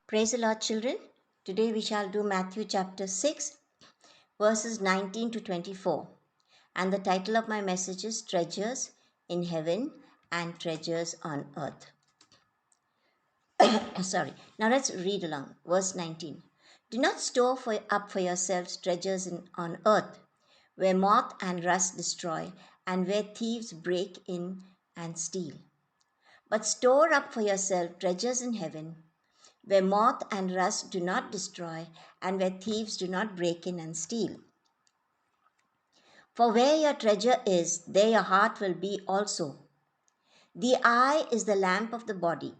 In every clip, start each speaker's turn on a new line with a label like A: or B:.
A: Praise the Lord, children. Today we shall do Matthew chapter 6, verses 19 to 24. And the title of my message is Treasures in Heaven and Treasures on Earth. Sorry. Now let's read along. Verse 19. Do not store up for yourselves treasures on earth, where moth and rust destroy, and where thieves break in and steal. But store up for yourself treasures in heaven, where moth and rust do not destroy, and where thieves do not break in and steal. For where your treasure is, there your heart will be also. The eye is the lamp of the body.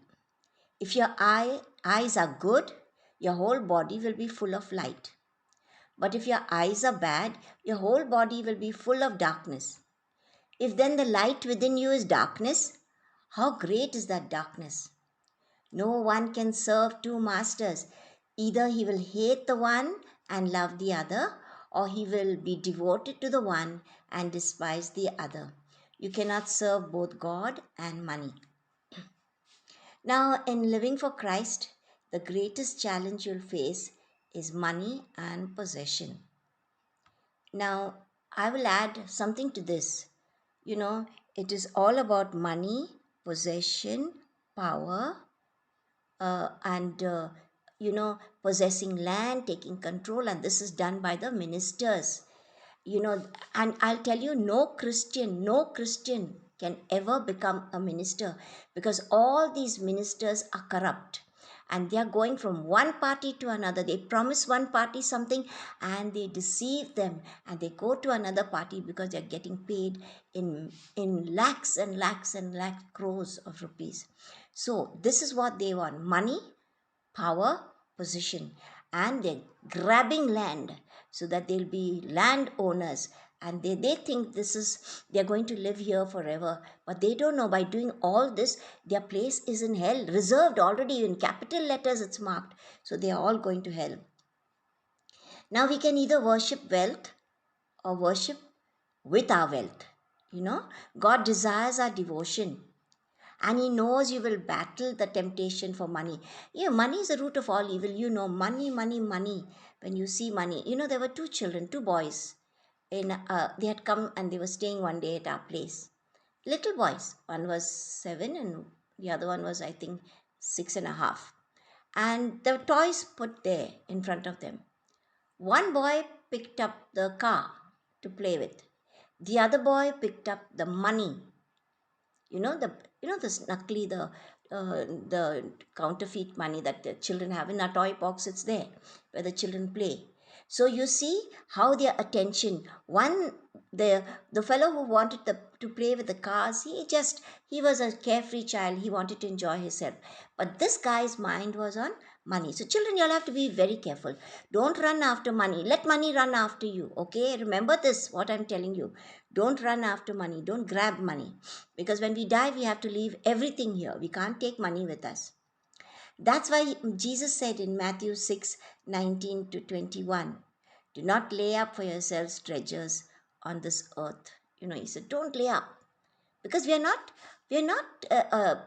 A: If your eyes are good, your whole body will be full of light. But if your eyes are bad, your whole body will be full of darkness. If then the light within you is darkness, how great is that darkness? No one can serve two masters. Either he will hate the one and love the other, or he will be devoted to the one and despise the other. You cannot serve both God and money. Now, in living for Christ, the greatest challenge you'll face is money and possession. Now, I will add something to this. It is all about money, possession, power, and possessing land, taking control, and this is done by the ministers. And I'll tell you, no Christian can ever become a minister, because all these ministers are corrupt, and they are going from one party to another. They promise one party something and they deceive them, and they go to another party because they're getting paid in lakhs and lakhs and lakhs, crores of rupees. So this is what they want: money, power, position, and they're grabbing land so that they'll be landowners, and they think this is, they're going to live here forever, but they don't know by doing all this their place is in hell, reserved already. In capital letters it's marked, so they are all going to hell. Now we can either worship wealth or worship with our wealth. God desires our devotion, and he knows you will battle the temptation for money. Money is the root of all evil. Money, money, money. When you see money, there were two children, two boys. They had come and they were staying one day at our place. Little boys. One was 7 and the other one was, I think, 6.5. And the toys put there in front of them. One boy picked up the car to play with. The other boy picked up the money. The snuckly, the counterfeit money that the children have in a toy box. It's there where the children play. So you see how their attention, the fellow who wanted to play with the cars, he was a carefree child. He wanted to enjoy himself, but this guy's mind was on money. So children, you'll have to be very careful. Don't run after money. Let money run after you. Okay, remember this, what I'm telling you. Don't run after money. Don't grab money, because when we die we have to leave everything here. We can't take money with us. That's why Jesus said in Matthew 6:19 to 21, do not lay up for yourselves treasures on this earth. He said, don't lay up, because we are not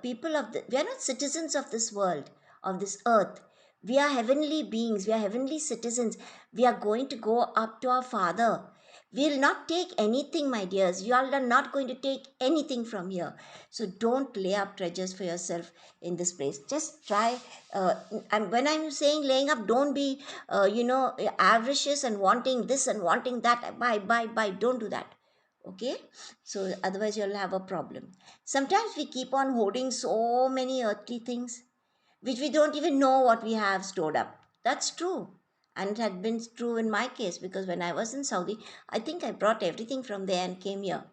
A: people of we are not citizens of this world, of this earth. We are heavenly beings. We are heavenly citizens. We are going to go up to our Father. We will not take anything, my dears. You all are not going to take anything from here. So don't lay up treasures for yourself in this place. Just try. And when I'm saying laying up, don't be, avaricious and wanting this and wanting that. Buy. Don't do that. Okay, so otherwise you'll have a problem. Sometimes we keep on hoarding so many earthly things which we don't even know what we have stored up. That's true. And it had been true in my case, because when I was in Saudi, I think I brought everything from there and came here.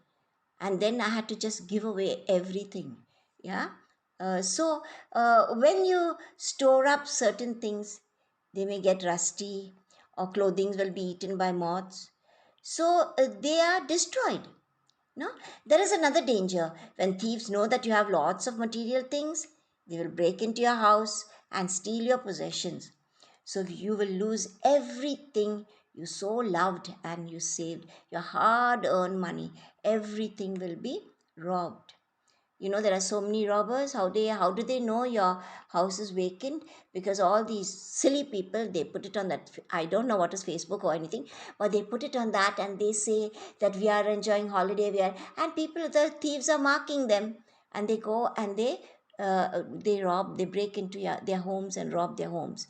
A: And then I had to just give away everything. Yeah. When you store up certain things, they may get rusty, or clothing will be eaten by moths. So they are destroyed. No, there is another danger. When thieves know that you have lots of material things, they will break into your house and steal your possessions. So you will lose everything you so loved and you saved, your hard earned money. Everything will be robbed. You know, there are so many robbers. How do they know your house is vacant? Because all these silly people, they put it on that, I don't know what is Facebook or anything, but they put it on that and they say that we are enjoying holiday, we are, and people, the thieves are marking them, and they go and they rob, they break into their homes and rob their homes.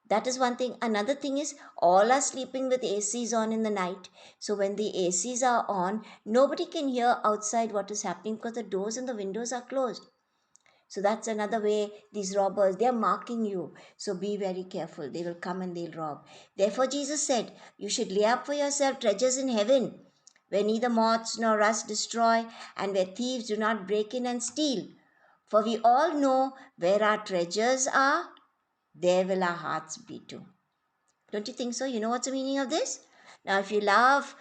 A: That is one thing. Another thing is, all are sleeping with ACs on in the night. So when the ACs are on, nobody can hear outside what is happening because the doors and the windows are closed. So that's another way these robbers, they are marking you. So be very careful. They will come and they'll rob. Therefore, Jesus said, you should lay up for yourself treasures in heaven, where neither moths nor rust destroy, and where thieves do not break in and steal. For we all know where our treasures are, there will our hearts be too. Don't you think so? You know what's the meaning of this? Now, if you love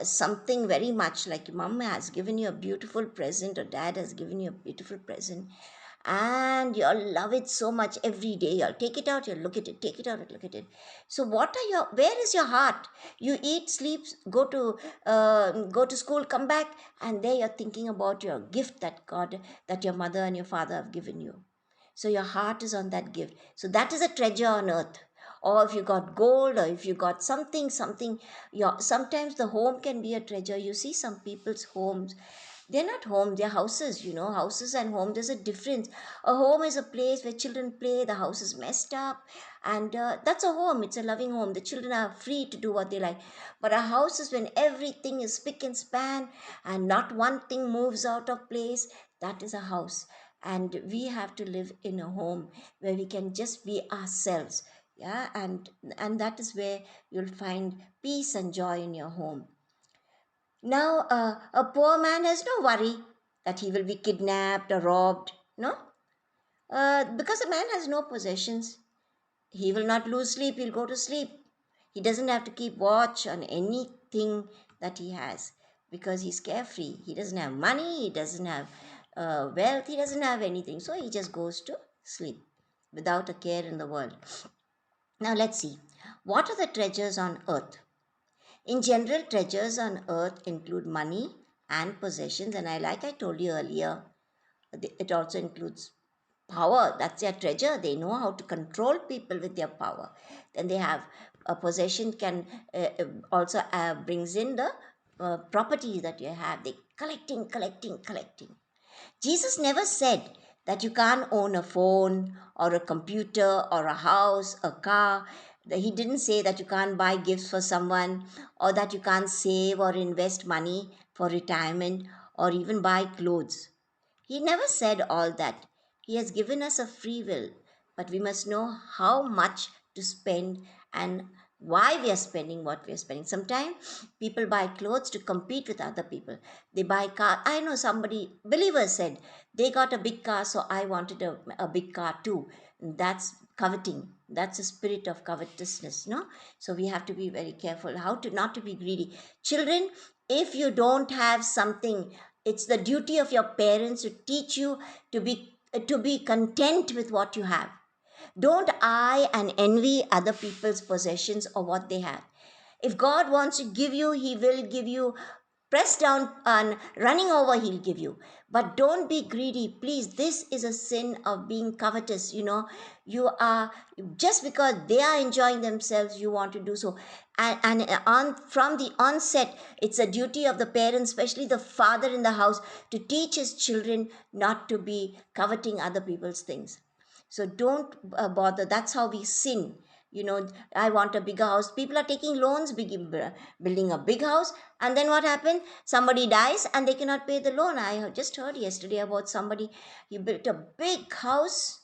A: something very much, like your mom has given you a beautiful present or dad has given you a beautiful present, and you'll love it so much every day, you'll take it out, you'll look at it, take it out, look at it. So, where is your heart? You eat, sleep, go to school, come back, and there you're thinking about your gift that your mother and your father have given you. So your heart is on that gift. So that is a treasure on earth. Or if you got gold, or if you got something, sometimes the home can be a treasure. You see some people's homes, they're not home, they're houses. You know, houses and home, there's a difference. A home is a place where children play, the house is messed up, and that's a home. It's a loving home. The children are free to do what they like. But a house is when everything is spick and span and not one thing moves out of place. That is a house. And we have to live in a home where we can just be ourselves. Yeah, and that is where you'll find peace and joy in your home. Now, a poor man has no worry that he will be kidnapped or robbed, no? Because a man has no possessions. He will not lose sleep, he'll go to sleep. He doesn't have to keep watch on anything that he has because he's carefree. He doesn't have money, he doesn't have wealth, he doesn't have anything. So he just goes to sleep without a care in the world. Now, let's see. What are the treasures on earth? In general, treasures on earth include money and possessions, and like I told you earlier, it also includes power. That's their treasure. They know how to control people with their power. Then they have a possession can also brings in the property that you have. They collecting. Jesus never said that you can't own a phone or a computer or a house, a car. He didn't say that you can't buy gifts for someone or that you can't save or invest money for retirement or even buy clothes. He never said all that. He has given us a free will, but we must know how much to spend and why we are spending what we are spending. Sometimes people buy clothes to compete with other people. They buy car. I know somebody, believers said, they got a big car, so I wanted a big car too. That's coveting. That's a spirit of covetousness, no? So we have to be very careful how to not to be greedy. Children, if you don't have something, it's the duty of your parents to teach you to be content with what you have. Don't eye and envy other people's possessions or what they have. If God wants to give you, He will give you. Pressed down and running over, He'll give you. But don't be greedy, please. This is a sin of being covetous. You know, you are, just because they are enjoying themselves, you want to do so. And from the onset, it's a duty of the parents, especially the father in the house, to teach his children not to be coveting other people's things. So don't bother. That's how we sin. You know, I want a bigger house. People are taking loans, building a big house, and then what happened? Somebody dies and they cannot pay the loan. I just heard yesterday about somebody. He built a big house,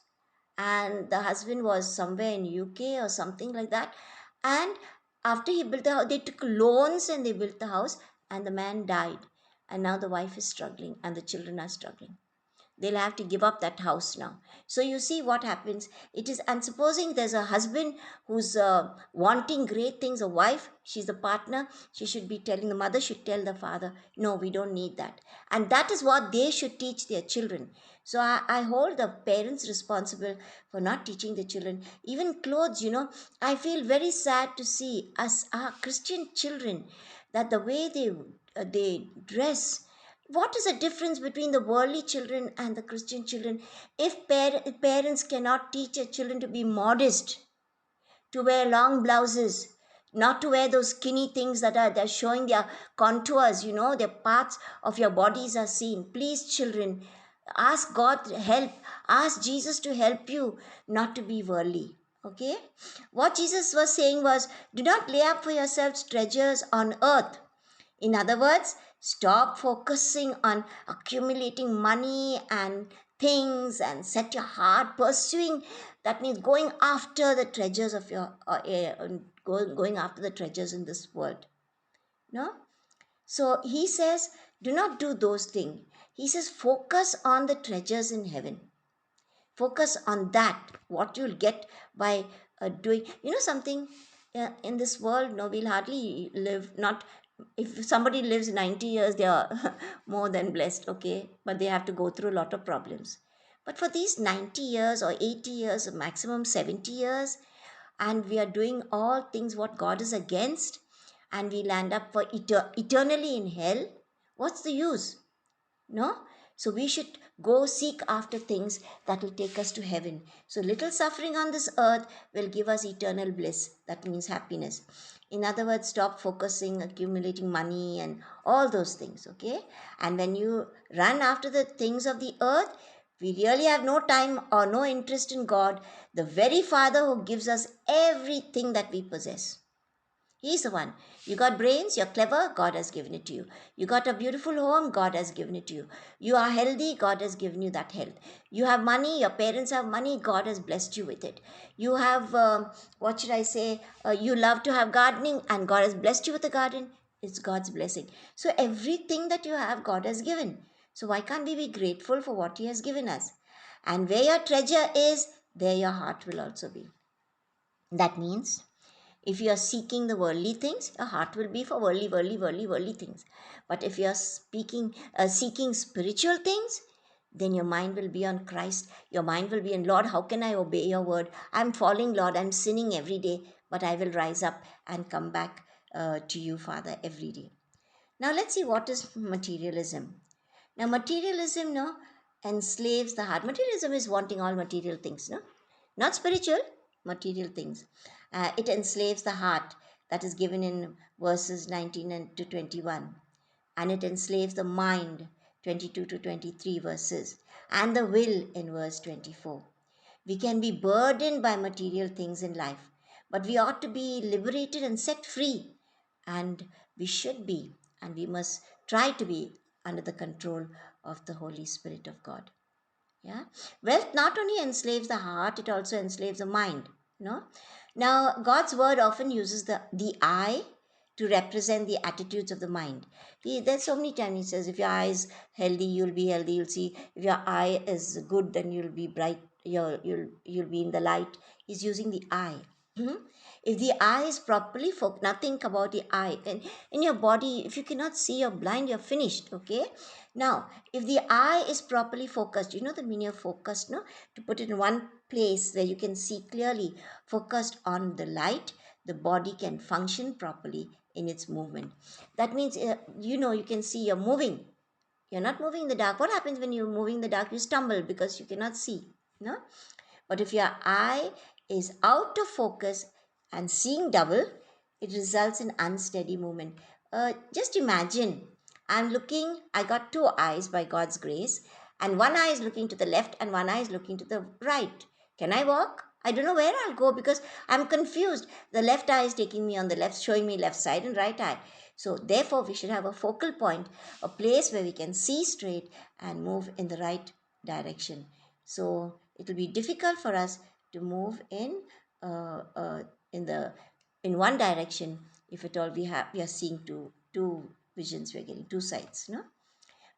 A: and the husband was somewhere in UK or something like that. And after he built the house, they took loans and they built the house, and the man died. And now the wife is struggling, and the children are struggling. They'll have to give up that house now. So you see what happens. It is, and supposing there's a husband who's wanting great things, a wife, she's the partner, she should be telling, the mother should tell the father, no, we don't need that. And that is what they should teach their children. So I hold the parents responsible for not teaching the children. Even clothes, you know, I feel very sad to see us, our Christian children, that the way they dress, What is the difference between the worldly children and the Christian children? If parents cannot teach their children to be modest, to wear long blouses, not to wear those skinny things that are they're showing their contours, their parts of your bodies are seen. Please, children, ask God help, ask Jesus to help you not to be worldly. Okay? What Jesus was saying was, do not lay up for yourselves treasures on earth. In other words, stop focusing on accumulating money and things and set your heart pursuing. That means going after the treasures of your, going after the treasures in this world. No? So he says, do not do those things. He says, focus on the treasures in heaven. Focus on that, what you'll get by doing. Something, in this world, no, we'll hardly live, not, if somebody lives 90 years, they are more than blessed, okay, but they have to go through a lot of problems. But for these 90 years or 80 years, or maximum 70 years, and we are doing all things what God is against, and we land up for eternally in hell, what's the use? No? So we should go seek after things that will take us to heaven. So little suffering on this earth will give us eternal bliss. That means happiness. In other words, stop focusing, accumulating money and all those things, okay? And when you run after the things of the earth, we really have no time or no interest in God, the very Father who gives us everything that we possess. He's the one. You got brains, you're clever, God has given it to you. You got a beautiful home, God has given it to you. You are healthy, God has given you that health. You have money, your parents have money, God has blessed you with it. You have, what should I say, you love to have gardening, and God has blessed you with a garden. It's God's blessing. So everything that you have, God has given. So why can't we be grateful for what He has given us? And where your treasure is, there your heart will also be. That means, if you are seeking the worldly things, your heart will be for worldly things. But if you are seeking spiritual things, then your mind will be on Christ. Your mind will be in, Lord, how can I obey your word? I'm falling, Lord. I'm sinning every day, but I will rise up and come back to you, Father, every day. Now let's see what is materialism. Now materialism, no, enslaves the heart. Materialism is wanting all material things, no, not spiritual, material things. It enslaves the heart. That is given in verses 19 and to 21, and it enslaves the mind, 22 to 23 verses, and the will in verse 24. We can be burdened by material things in life, but we ought to be liberated and set free. And we should be, and we must try to be under the control of the Holy Spirit of God. Yeah. Wealth not only enslaves the heart, it also enslaves the mind. No. Now, God's word often uses the eye to represent the attitudes of the mind. There's so many times he says, if your eye is healthy, you'll be healthy. You'll see. If your eye is good, then you'll be bright. You'll be in the light. He's using the eye. Mhm. If the eye is properly focused, now think about the eye. And in your body, if you cannot see, you're blind, you're finished. Okay. Now, if the eye is properly focused, you know the meaning of focused, no? To put it in one place where you can see clearly, focused on the light, the body can function properly in its movement. That means, you can see you're moving. You're not moving in the dark. What happens when you're moving in the dark? You stumble because you cannot see. No? But if your eye is out of focus and seeing double, it results in unsteady movement. Just imagine, I got two eyes by God's grace, and one eye is looking to the left and one eye is looking to the right. Can I walk? I don't know where I'll go because I'm confused. The left eye is taking me on the left, showing me left side and right eye. So, therefore, we should have a focal point, a place where we can see straight and move in the right direction. So, it will be difficult for us to move uh, uh, in the in one direction if at all we are seeing two visions, we're getting two sides. No.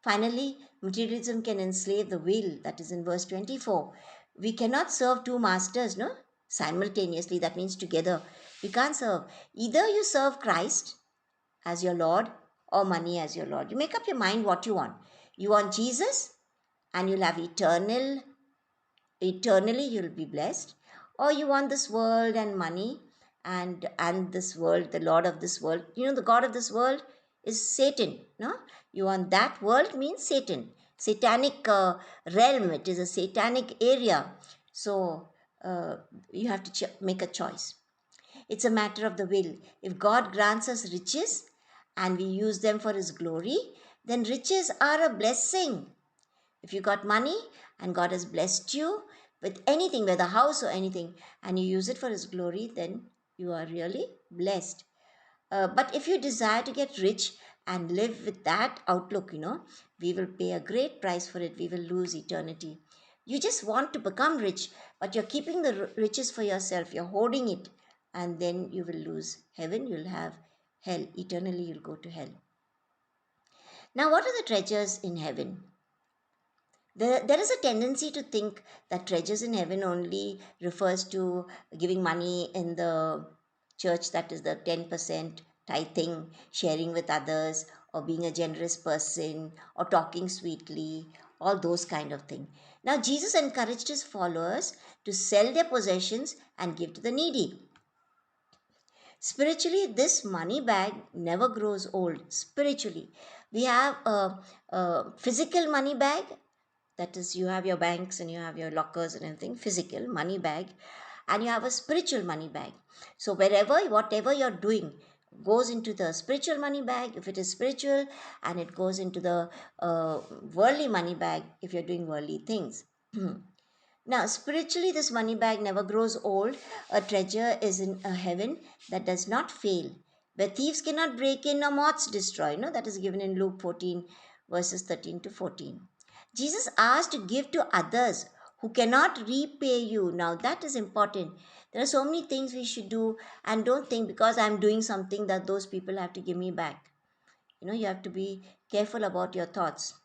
A: Finally, materialism can enslave the will. That is in verse 24. We cannot serve two masters, no, simultaneously. That means together. We can't serve. Either you serve Christ as your Lord or money as your Lord. You make up your mind what you want. You want Jesus and you'll have eternally you'll be blessed, or you want this world and money, and this world, the lord of this world, the god of this world is Satan. No, you want that world means Satan, satanic realm. It is a satanic area. So you have to make a choice. It's a matter of the will. If God grants us riches and we use them for His glory, then riches are a blessing. If you got money and God has blessed you with anything, whether house or anything, and you use it for His glory, then you are really blessed. But if you desire to get rich and live with that outlook, we will pay a great price for it. We will lose eternity. You just want to become rich, but you're keeping the riches for yourself. You're hoarding it, and then you will lose heaven. You'll have hell. Eternally, you'll go to hell. Now, what are the treasures in heaven? There is a tendency to think that treasures in heaven only refers to giving money in the church, that is the 10% tithing, sharing with others, or being a generous person, or talking sweetly, all those kind of things. Now, Jesus encouraged his followers to sell their possessions and give to the needy. Spiritually, this money bag never grows old. Spiritually, we have a physical money bag, that is, you have your banks and you have your lockers and everything, physical money bag, and you have a spiritual money bag. So wherever, whatever you're doing goes into the spiritual money bag if it is spiritual, and it goes into the worldly money bag if you're doing worldly things. Now, spiritually, this money bag never grows old. A treasure is in a heaven that does not fail, where thieves cannot break in or moths destroy. No, that is given in Luke 14, verses 13 to 14. Jesus asked to give to others who cannot repay you. Now, that is important. There are so many things we should do, and don't think because I'm doing something that those people have to give me back. You have to be careful about your thoughts.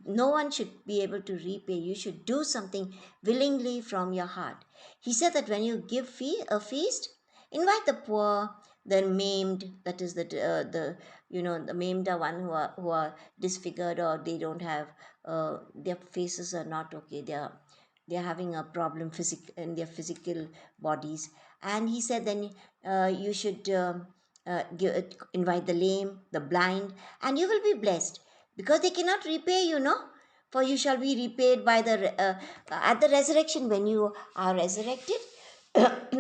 A: No one should be able to repay. You should do something willingly from your heart. He said that when you give a feast, invite the poor, the maimed, that is the maimed are one who are disfigured, or they don't have their faces are not okay. They're having a problem in their physical bodies. And he said then you should invite the lame, the blind, and you will be blessed, because they cannot repay you, no? For you shall be repaid by at the resurrection, when you are resurrected.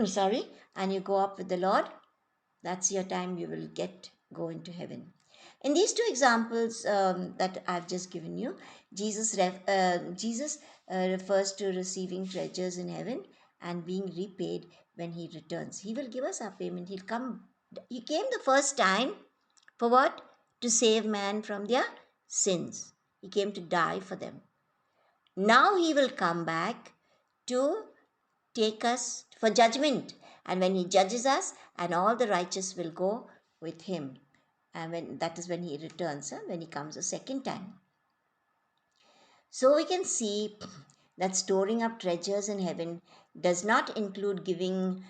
A: Sorry, and you go up with the Lord. That's your time. You will go into heaven. In these two examples that I've just given you, Jesus refers to receiving treasures in heaven and being repaid when He returns. He will give us our payment. He'll come. He came the first time for what? To save man from their sins. He came to die for them. Now He will come back to take us for judgment. And when He judges us, and all the righteous will go with Him. And that is when He returns, when He comes a second time. So we can see that storing up treasures in heaven does not include giving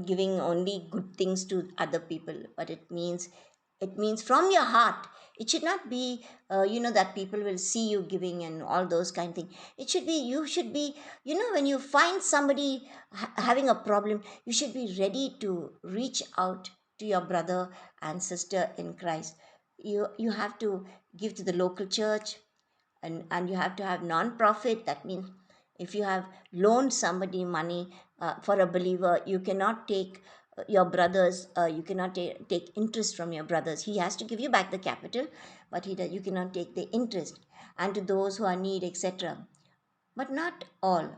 A: giving only good things to other people, but it means from your heart. It should not be that people will see you giving and all those kind of things. You should be, when you find somebody having a problem, you should be ready to reach out to your brother and sister in Christ. You have to give to the local church, and you have to have non-profit. That means if you have loaned somebody money, for a believer, you cannot take your brothers, you cannot take interest from your brothers. He has to give you back the capital, but you cannot take the interest. And to those who are in need, etc. But not all.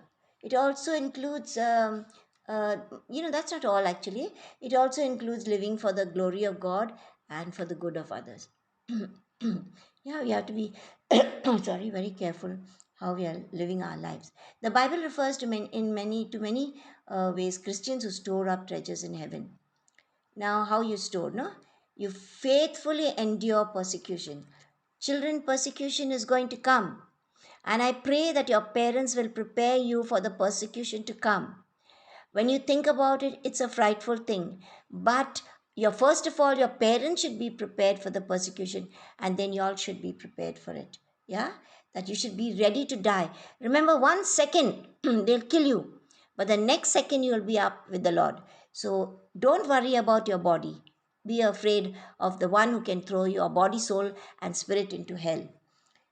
A: It also includes that's not all actually. It also includes living for the glory of God and for the good of others. Yeah, we have to be sorry, very careful how we are living our lives. The Bible refers to many ways Christians who store up treasures in heaven. Now, how you store? No, you faithfully endure persecution. Children, persecution is going to come, and I pray that your parents will prepare you for the persecution to come. When you think about it, it's a frightful thing. But first of all, your parents should be prepared for the persecution, and then you all should be prepared for it. Yeah? That you should be ready to die. Remember, 1 second they'll kill you, but the next second you will be up with the Lord. So don't worry about your body. be afraid of the one who can throw your body, soul, and spirit into hell.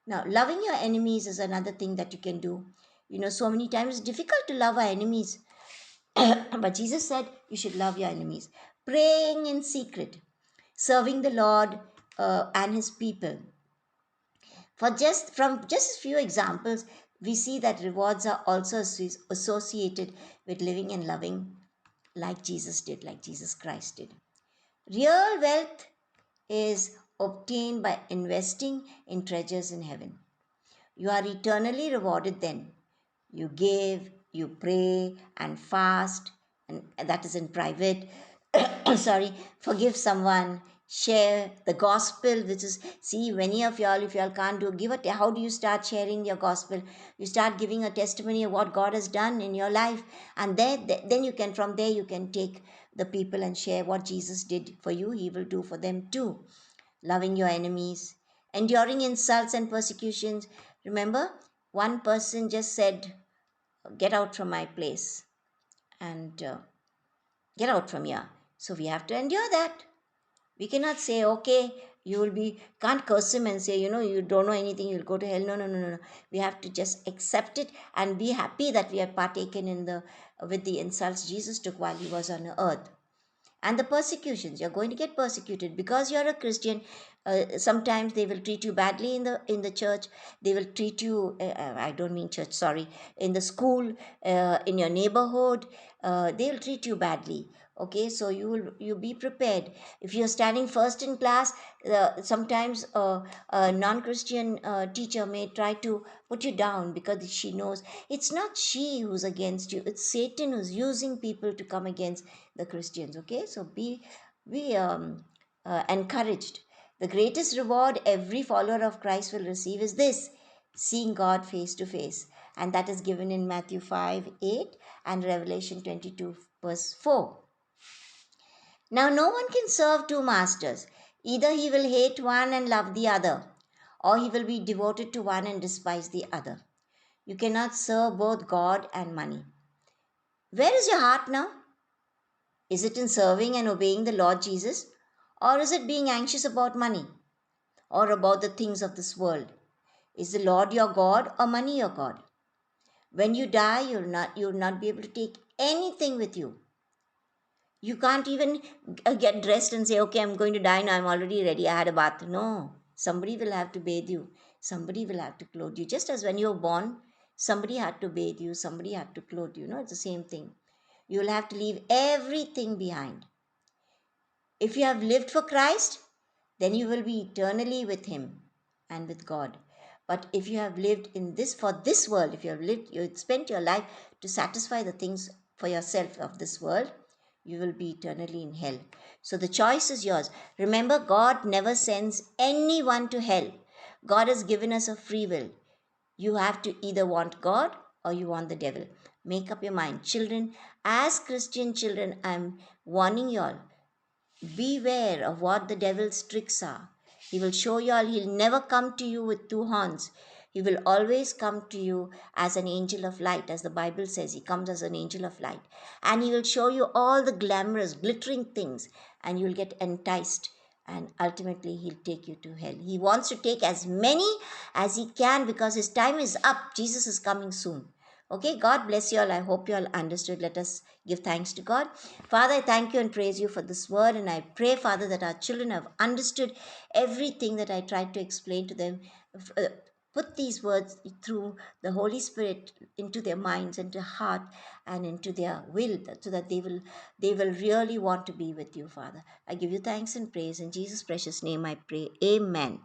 A: Now, loving your enemies is another thing that you can do. So many times it's difficult to love our enemies, but Jesus said you should love your enemies. Praying in secret, serving the Lord and His people. From just a few examples, we see that rewards are also associated with living and loving like Jesus did, like Jesus Christ did. Real wealth is obtained by investing in treasures in heaven. You are eternally rewarded then. You give, you pray and fast, and that is in private. Sorry, forgive someone, share the gospel, which is, see, many of y'all, if y'all can't do, how do you start sharing your gospel? You start giving a testimony of what God has done in your life, and then you can, from there, you can take the people and share what Jesus did for you, He will do for them too. Loving your enemies, enduring insults and persecutions. Remember, one person just said, "Get out from my place," and get out from here. So we have to endure that. We cannot say, okay, can't curse him and say, you don't know anything, you'll go to hell. No, no, no, no, no. We have to just accept it and be happy that we have partaken with the insults Jesus took while He was on earth. And the persecutions, you're going to get persecuted because you're a Christian. Sometimes they will treat you badly in the church. They will treat you, I don't mean church, sorry, in the school, in your neighborhood. They'll treat you badly. Okay, so you be prepared. If you're standing first in class, sometimes a non-Christian teacher may try to put you down because she knows it's not she who's against you, it's Satan who's using people to come against the Christians. Okay, so be encouraged. The greatest reward every follower of Christ will receive is this: seeing God face to face, and that is given in Matthew 5:8 and Revelation 22 verse 4. Now, no one can serve two masters. Either he will hate one and love the other, or he will be devoted to one and despise the other. You cannot serve both God and money. Where is your heart now? Is it in serving and obeying the Lord Jesus? Or is it being anxious about money or about the things of this world? Is the Lord your God or money your God? When you die, you'll not be able to take anything with you. You can't even get dressed and say, okay, I'm going to die now, I'm already ready, I had a bath. No, somebody will have to bathe you. Somebody will have to clothe you. Just as when you were born, somebody had to bathe you, somebody had to clothe you. It's the same thing. You will have to leave everything behind. If you have lived for Christ, then you will be eternally with Him and with God. But if you have lived for this world, if you spent your life to satisfy the things for yourself of this world, you will be eternally in hell. So the choice is yours. Remember, God never sends anyone to hell. God has given us a free will. You have to either want God or you want the devil. Make up your mind. Children, as Christian children, I'm warning you all, beware of what the devil's tricks are. He will show you all, he'll never come to you with two horns. He will always come to you as an angel of light, as the Bible says. He comes as an angel of light. And he will show you all the glamorous, glittering things, and you'll get enticed. And ultimately, he'll take you to hell. He wants to take as many as he can because his time is up. Jesus is coming soon. Okay, God bless you all. I hope you all understood. Let us give thanks to God. Father, I thank you and praise you for this word. And I pray, Father, that our children have understood everything that I tried to explain to them. Put these words through the Holy Spirit into their minds, into heart, and into their will, so that they will really want to be with you, Father. I give you thanks and praise. In Jesus' precious name I pray. Amen.